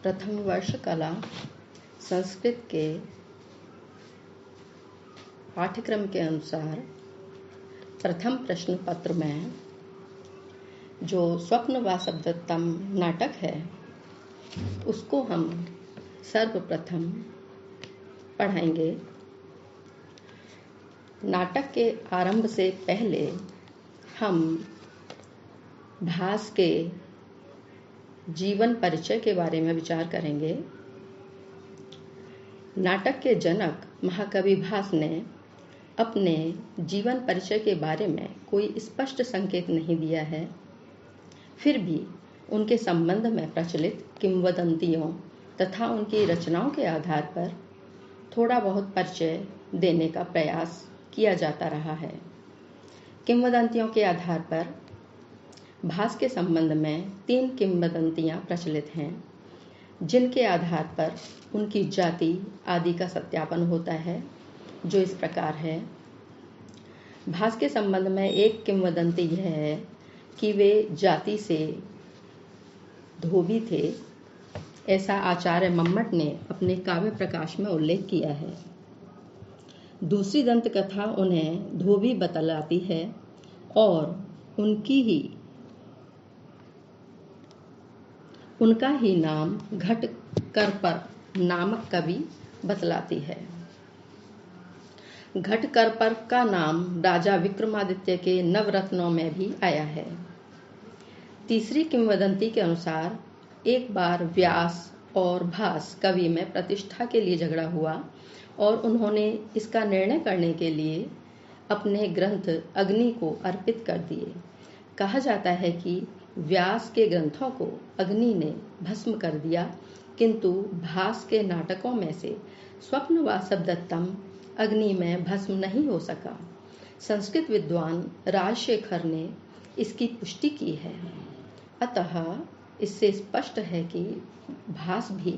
प्रथम वर्ष कला संस्कृत के पाठ्यक्रम के अनुसार प्रथम प्रश्न पत्र में जो स्वप्न वासवदत्तम नाटक है उसको हम सर्वप्रथम पढ़ाएंगे। नाटक के आरंभ से पहले हम भास के जीवन परिचय के बारे में विचार करेंगे। नाटक के जनक महाकवि भास ने अपने जीवन परिचय के बारे में कोई स्पष्ट संकेत नहीं दिया है, फिर भी उनके संबंध में प्रचलित किंवदंतियों तथा उनकी रचनाओं के आधार पर थोड़ा बहुत परिचय देने का प्रयास किया जाता रहा है। किंवदंतियों के आधार पर भास के संबंध में 3 किंवदंतियां प्रचलित हैं, जिनके आधार पर उनकी जाति आदि का सत्यापन होता है, जो इस प्रकार है। भास के संबंध में एक किंवदंती यह है कि वे जाति से धोबी थे, ऐसा आचार्य मम्मट ने अपने काव्य प्रकाश में उल्लेख किया है। दूसरी दंत कथा उन्हें धोबी बतलाती है और उनका ही नाम घटकरपर नामक कवि बतलाती है। घटकरपर का नाम राजा विक्रमादित्य के नवरत्नों में भी आया है। तीसरी किंवदंती के अनुसार एक बार व्यास और भास कवि में प्रतिष्ठा के लिए झगड़ा हुआ और उन्होंने इसका निर्णय करने के लिए अपने ग्रंथ अग्नि को अर्पित कर दिए। कहा जाता है कि व्यास के ग्रंथों को अग्नि ने भस्म कर दिया, किंतु भास के नाटकों में से स्वप्न वासवदत्तम अग्नि में भस्म नहीं हो सका। संस्कृत विद्वान राजशेखर ने इसकी पुष्टि की है। अतः इससे स्पष्ट है कि भास भी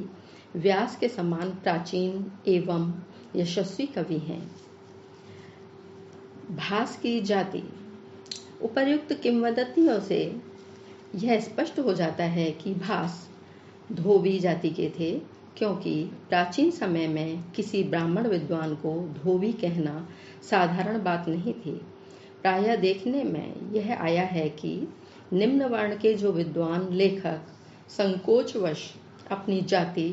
व्यास के समान प्राचीन एवं यशस्वी कवि हैं। भास की जाति। उपर्युक्त किंवदंतियों से यह स्पष्ट हो जाता है कि भास धोबी जाति के थे, क्योंकि प्राचीन समय में किसी ब्राह्मण विद्वान को धोबी कहना साधारण बात नहीं थी। प्रायः देखने में यह आया है कि निम्न वर्ण के जो विद्वान लेखक संकोचवश अपनी जाति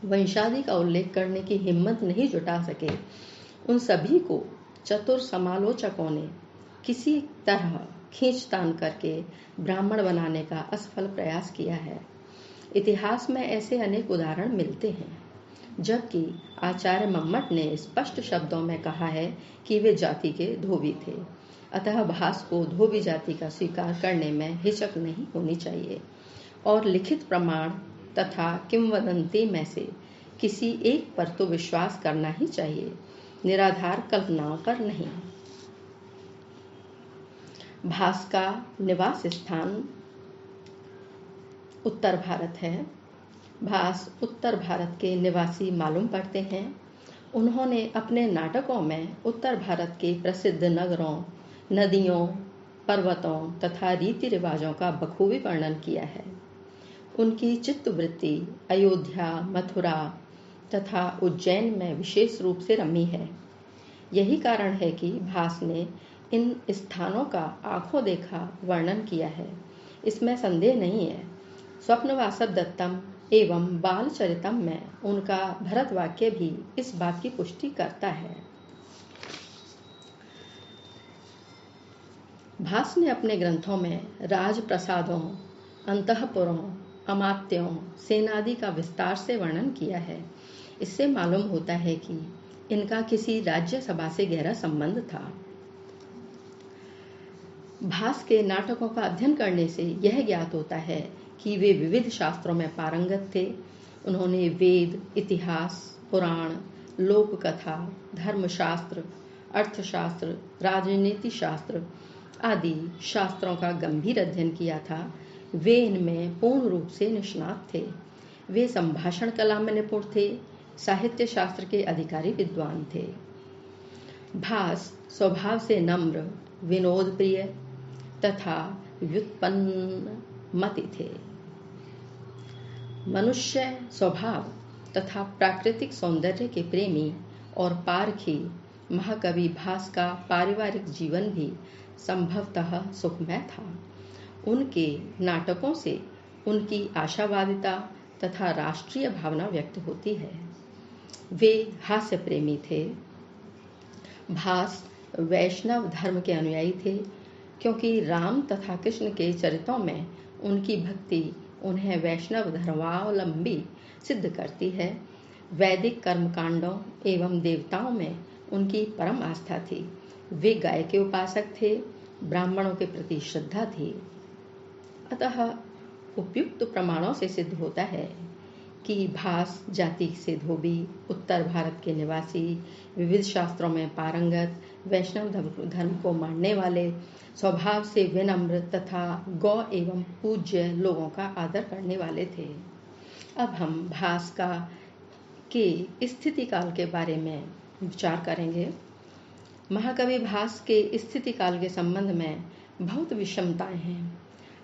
वंशादि का उल्लेख करने की हिम्मत नहीं जुटा सके, उन सभी को चतुर समालोचकों ने किसी तरह खींचतान करके ब्राह्मण बनाने का असफल प्रयास किया है। इतिहास में ऐसे अनेक उदाहरण मिलते हैं, जबकि आचार्य मम्मट ने स्पष्ट शब्दों में कहा है कि वे जाति के धोबी थे। अतः भास को धोबी जाति का स्वीकार करने में हिचक नहीं होनी चाहिए और लिखित प्रमाण तथा किंवदंती में से किसी एक पर तो विश्वास करना ही चाहिए, निराधार कल्पनाओं पर नहीं। भास का निवास स्थान उत्तर भारत है। भास उत्तर भारत के निवासी मालूम पड़ते हैं। उन्होंने अपने नाटकों में उत्तर भारत के प्रसिद्ध नगरों, नदियों, पर्वतों तथा रीति रिवाजों का बखूबी वर्णन किया है। उनकी चित्तवृत्ति अयोध्या, मथुरा तथा उज्जैन में विशेष रूप से रमी है। यही कारण है कि भास ने इन स्थानों का आंखों देखा वर्णन किया है, इसमें संदेह नहीं है। स्वप्न वासवदत्तम एवं बालचरितम में उनका भरत वाक्य भी इस बात की पुष्टि करता है। भास ने अपने ग्रंथों में राजप्रसादों, अंतःपुरों, अमात्यों, सेनादि का विस्तार से वर्णन किया है। इससे मालूम होता है कि इनका किसी राज्य सभा से गहरा संबंध था। भास के नाटकों का अध्ययन करने से यह ज्ञात होता है कि वे विविध शास्त्रों में पारंगत थे। उन्होंने वेद, इतिहास, पुराण, लोक कथा, धर्मशास्त्र, अर्थशास्त्र, राजनीति शास्त्र आदि शास्त्रों का गंभीर अध्ययन किया था। वे इनमें पूर्ण रूप से निष्णात थे। वे संभाषण कला में निपुण थे, साहित्य शास्त्र के अधिकारी विद्वान थे। भास स्वभाव से नम्र, विनोद प्रिय तथा व्युत्पन्न मति थे। मनुष्य स्वभाव तथा प्राकृतिक सौंदर्य के प्रेमी और पारखी महाकवि भास का पारिवारिक जीवन भी संभवतः सुखमय था। उनके नाटकों से उनकी आशावादिता तथा राष्ट्रीय भावना व्यक्त होती है। वे हास्य प्रेमी थे। भास वैष्णव धर्म के अनुयायी थे, क्योंकि राम तथा कृष्ण के चरित्रों में उनकी भक्ति उन्हें वैष्णव धर्मावलंबी सिद्ध करती है। वैदिक कर्मकांडों एवं देवताओं में उनकी परम आस्था थी। वे गाय के उपासक थे। ब्राह्मणों के प्रति श्रद्धा थी। अतः उपयुक्त प्रमाणों से सिद्ध होता है कि भास जाति से धोबी, उत्तर भारत के निवासी, विविध शास्त्रों में पारंगत, वैष्णव धर्म को मानने वाले, स्वभाव से विनम्र तथा गौ एवं पूज्य लोगों का आदर करने वाले थे। अब हम भास के स्थिति काल के बारे में विचार करेंगे। महाकवि भास के स्थिति काल के संबंध में बहुत विषमताएं हैं।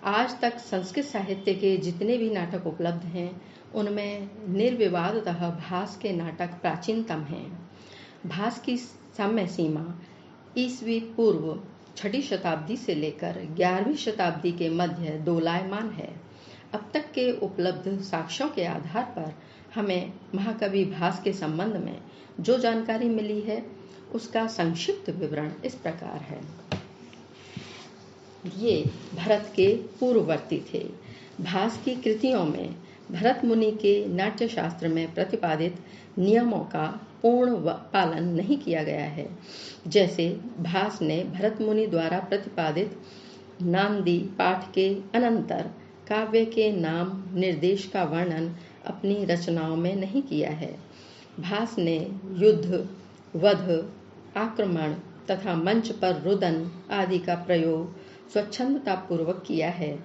आज तक संस्कृत साहित्य के जितने भी नाटक उपलब्ध हैं, उनमें निर्विवादतः भास के नाटक प्राचीनतम हैं। भास की समय सीमा ईसवी पूर्व 6वीं शताब्दी से लेकर 11वीं शताब्दी के मध्य दोलायमान है। अब तक के उपलब्ध साक्ष्यों के आधार पर हमें महाकवि भास के संबंध में जो जानकारी मिली है, उसका संक्षिप्त विवरण इस प्रकार है। ये भरत के पूर्ववर्ती थे। भास की कृतियों में भरत मुनि के नाट्य शास्त्र में प्रतिपादित नियमों का पूर्ण पालन नहीं किया गया है। जैसे भास ने भरत मुनि द्वारा प्रतिपादित नांदी पाठ के अनंतर काव्य के नाम निर्देश का वर्णन अपनी रचनाओं में नहीं किया है। भास ने युद्ध, वध, आक्रमण तथा मंच पर रुदन आदि का प्रयोग स्वच्छंदता पूर्वक किया है,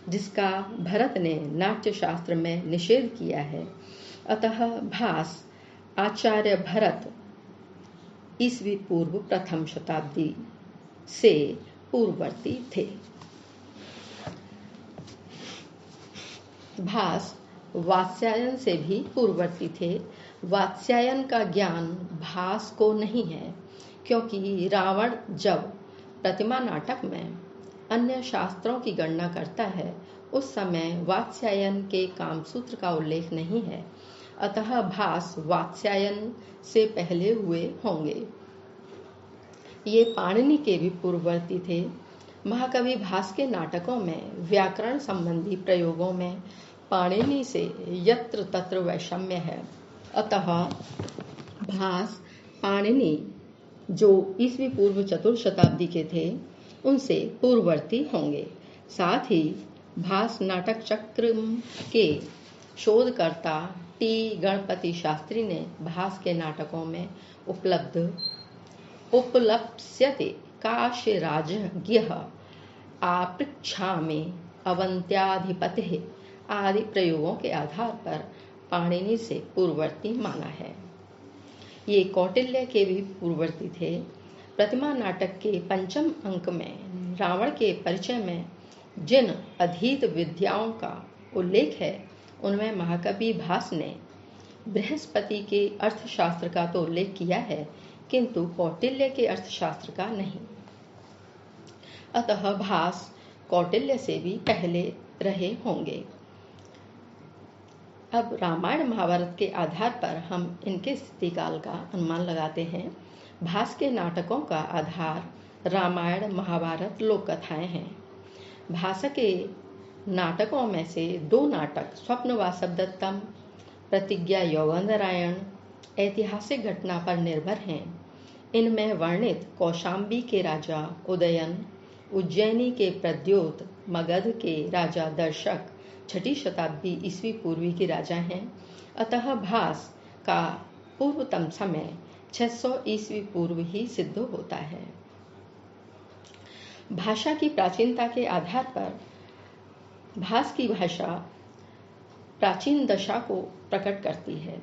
जिसका भरत ने नाट्य शास्त्र में निषेध किया है। अतः भास आचार्य भरत ईसवी पूर्व प्रथम शताब्दी से पूर्ववर्ती थे। भास वात्स्यायन से भी पूर्ववर्ती थे। वात्स्यायन का ज्ञान भास को नहीं है, क्योंकि रावण जब प्रतिमा नाटक में अन्य शास्त्रों की गणना करता है, उस समय वात्स्यायन के कामसूत्र का उल्लेख नहीं है। अतः भास वात्स्यायन से पहले हुए होंगे। ये पाणिनि के भी पूर्ववर्ती थे। महाकवि भास के नाटकों में व्याकरण संबंधी प्रयोगों में पाणिनि से यत्र तत्र वैषम्य है। अतः भास पाणिनि, जो ईसवी पूर्व चतुर्थ शताब्दी के थे, उनसे पूर्ववर्ती होंगे। साथ ही भास नाटक चक्र के शोधकर्ता टी गणपति शास्त्री ने भास के नाटकों में उपलप्स्यते काशीराजज्ञः आपृच्छामि अवंत्याधिपतेः आदि प्रयोगों के आधार पर पाणिनि से पूर्ववर्ती माना है। ये कौटिल्य के भी पूर्ववर्ती थे। प्रतिमा नाटक के पंचम अंक में रावण के परिचय में जिन अधीत विद्याओं का उल्लेख है, उनमें महाकवि भास ने बृहस्पति के अर्थशास्त्र का तो उल्लेख किया है, किंतु कौटिल्य के अर्थशास्त्र का नहीं। अतः भास कौटिल्य से भी पहले रहे होंगे। अब रामायण महाभारत के आधार पर हम इनके स्थिति काल का अनुमान लगाते हैं। भास के नाटकों का आधार रामायण महाभारत लोक कथाएं हैं। भास के नाटकों में से 2 नाटक स्वप्न वासवदत्तम, प्रतिज्ञा यौगंधरायण ऐतिहासिक घटना पर निर्भर हैं। इनमें वर्णित कौशाम्बी के राजा उदयन, उज्जैनी के प्रद्योत, मगध के राजा दर्शक 6वीं शताब्दी ईस्वी पूर्वी के राजा हैं। अतः भास का पूर्वतम समय 600 ईस्वी पूर्व ही सिद्ध होता है। भाषा की प्राचीनता के आधार पर भास की भाषा प्राचीन दशा को प्रकट करती है।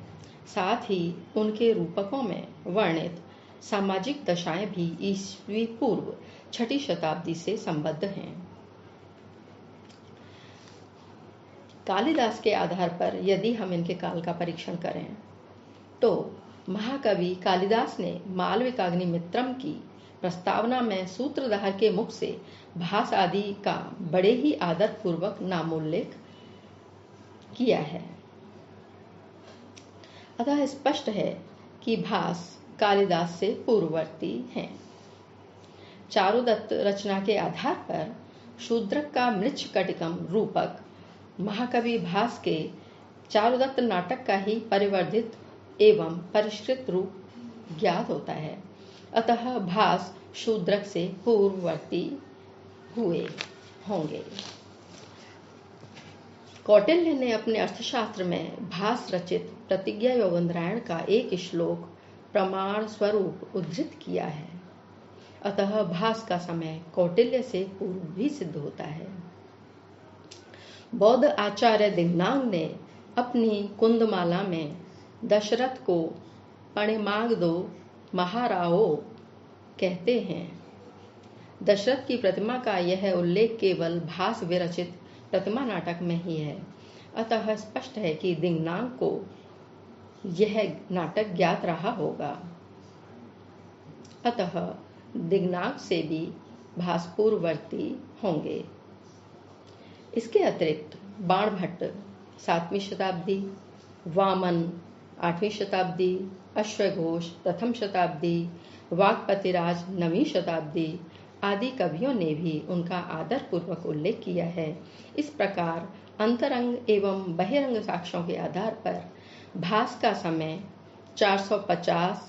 साथ ही उनके रूपकों में वर्णित सामाजिक दशाएं भी ईस्वी पूर्व 6वीं शताब्दी से संबद्ध हैं। कालिदास के आधार पर यदि हम इनके काल का परीक्षण करें तो महाकवि कालिदास ने मालविकाग्निमित्रम की प्रस्तावना में सूत्रधार के मुख से भास आदि का बड़े ही आदर पूर्वक नामोल्लेख किया है। अतः स्पष्ट है कि भास कालिदास से पूर्ववर्ती हैं। चारुदत्त रचना के आधार पर शूद्रक का मृच्छकटिकम रूपक महाकवि भास के चारुदत्त नाटक का ही परिवर्धित एवं परिष्कृत रूप ज्ञात होता है। अतः भास शूद्रक से पूर्ववर्ती हुए होंगे। कौटिल्य ने अपने अर्थशास्त्र में भास रचित प्रतिज्ञा योगंधरायण का एक श्लोक प्रमाण स्वरूप उद्धृत किया है। अतः भास का समय कौटिल्य से पूर्व भी सिद्ध होता है। बौद्ध आचार्य दिग्नाग ने अपनी कुंदमाला में दशरथ को पणिमाग दो महाराओ कहते हैं। दशरथ की प्रतिमा का यह उल्लेख केवल भास विरचित प्रतिमा नाटक में ही है। अतः स्पष्ट है कि दिग्नाग को यह नाटक ज्ञात रहा होगा। अतः दिग्नाग से भी भास पूर्ववर्ती होंगे। इसके अतिरिक्त बाणभट्ट 7वीं शताब्दी, वामन 8वीं शताब्दी, अश्वघोष प्रथम शताब्दी, वागपतिराज 9वीं शताब्दी आदि कवियों ने भी उनका आदर पूर्वक उल्लेख किया है। इस प्रकार अंतरंग एवं बहिरंग साक्ष्यों के आधार पर भास का समय 450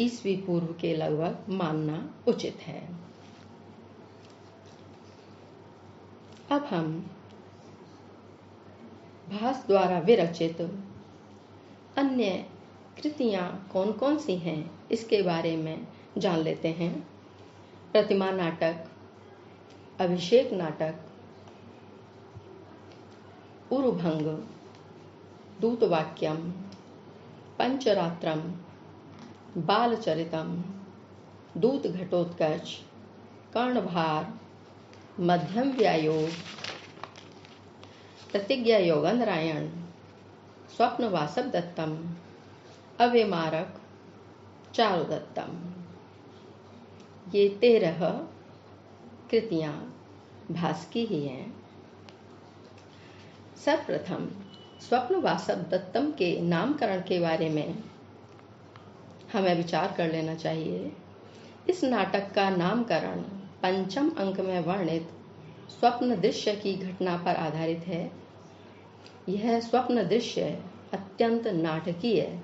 ईस्वी पूर्व के लगभग मानना उचित है। अब हम भास द्वारा विरचित अन्य कृतियां कौन कौन सी हैं इसके बारे में जान लेते हैं। प्रतिमा नाटक, अभिषेक नाटक, उरुभंग, दूतवाक्यम, पंचरात्रम, बालचरितम, दूत घटोत्कच, कर्णभार, मध्यम व्यायोग, प्रतिज्ञा योगंधरायण, स्वप्न वासवदत्तम, अव्यमारक, चारुदत्तम। ये 13 कृतियां भास की ही हैं। सर्वप्रथम स्वप्न वासवदत्तम के नामकरण के बारे में हमें विचार कर लेना चाहिए। इस नाटक का नामकरण पंचम अंक में वर्णित स्वप्न दृश्य की घटना पर आधारित है। यह स्वप्न दृश्य अत्यंत नाटकीय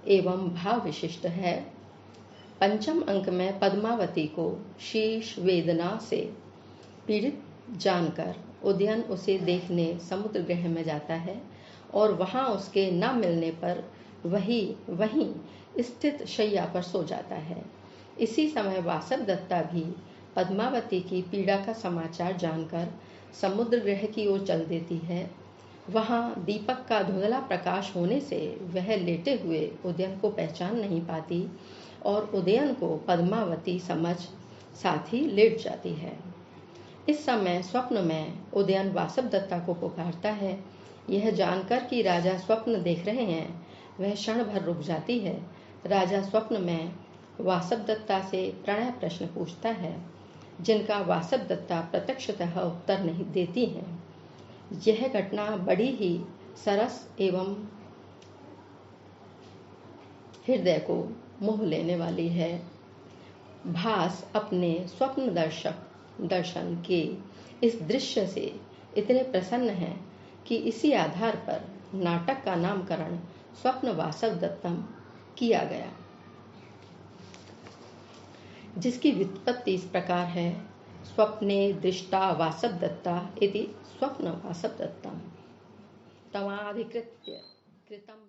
एवं भाव विशिष्ट है। पंचम अंक में पद्मावती को शीर्ष वेदना से पीड़ित जानकर उदयन उसे देखने समुद्र गृह में जाता है और वहां उसके न मिलने पर वहीं स्थित शैया पर सो जाता है। इसी समय वासवदत्ता भी पद्मावती की पीड़ा का समाचार जानकर समुद्र गृह की ओर चल देती है। वहां दीपक का धुंधला प्रकाश होने से वह लेटे हुए उदयन को पहचान नहीं पाती और उदयन को पद्मावती समझ साथ ही लेट जाती है। इस समय स्वप्न में उदयन वासवदत्ता को पुकारता है। यह जानकर कि राजा स्वप्न देख रहे हैं वह क्षण भर रुक जाती है। राजा स्वप्न में वासवदत्ता से प्रणय प्रश्न पूछता है जिनका वासवदत्ता प्रत्यक्षतः उत्तर नहीं देती है। यह घटना बड़ी ही सरस एवं हृदय को मोह लेने वाली है। भास अपने स्वप्न दर्शन के इस दृश्य से इतने प्रसन्न हैं कि इसी आधार पर नाटक का नामकरण स्वप्न वासवदत्तम किया गया, जिसकी व्युत्पत्ति इस प्रकार है। स्वप्ने दृष्टा वासवदत्ता इति स्वप्न वासवदत्तम तमाधिकृत्य कृतम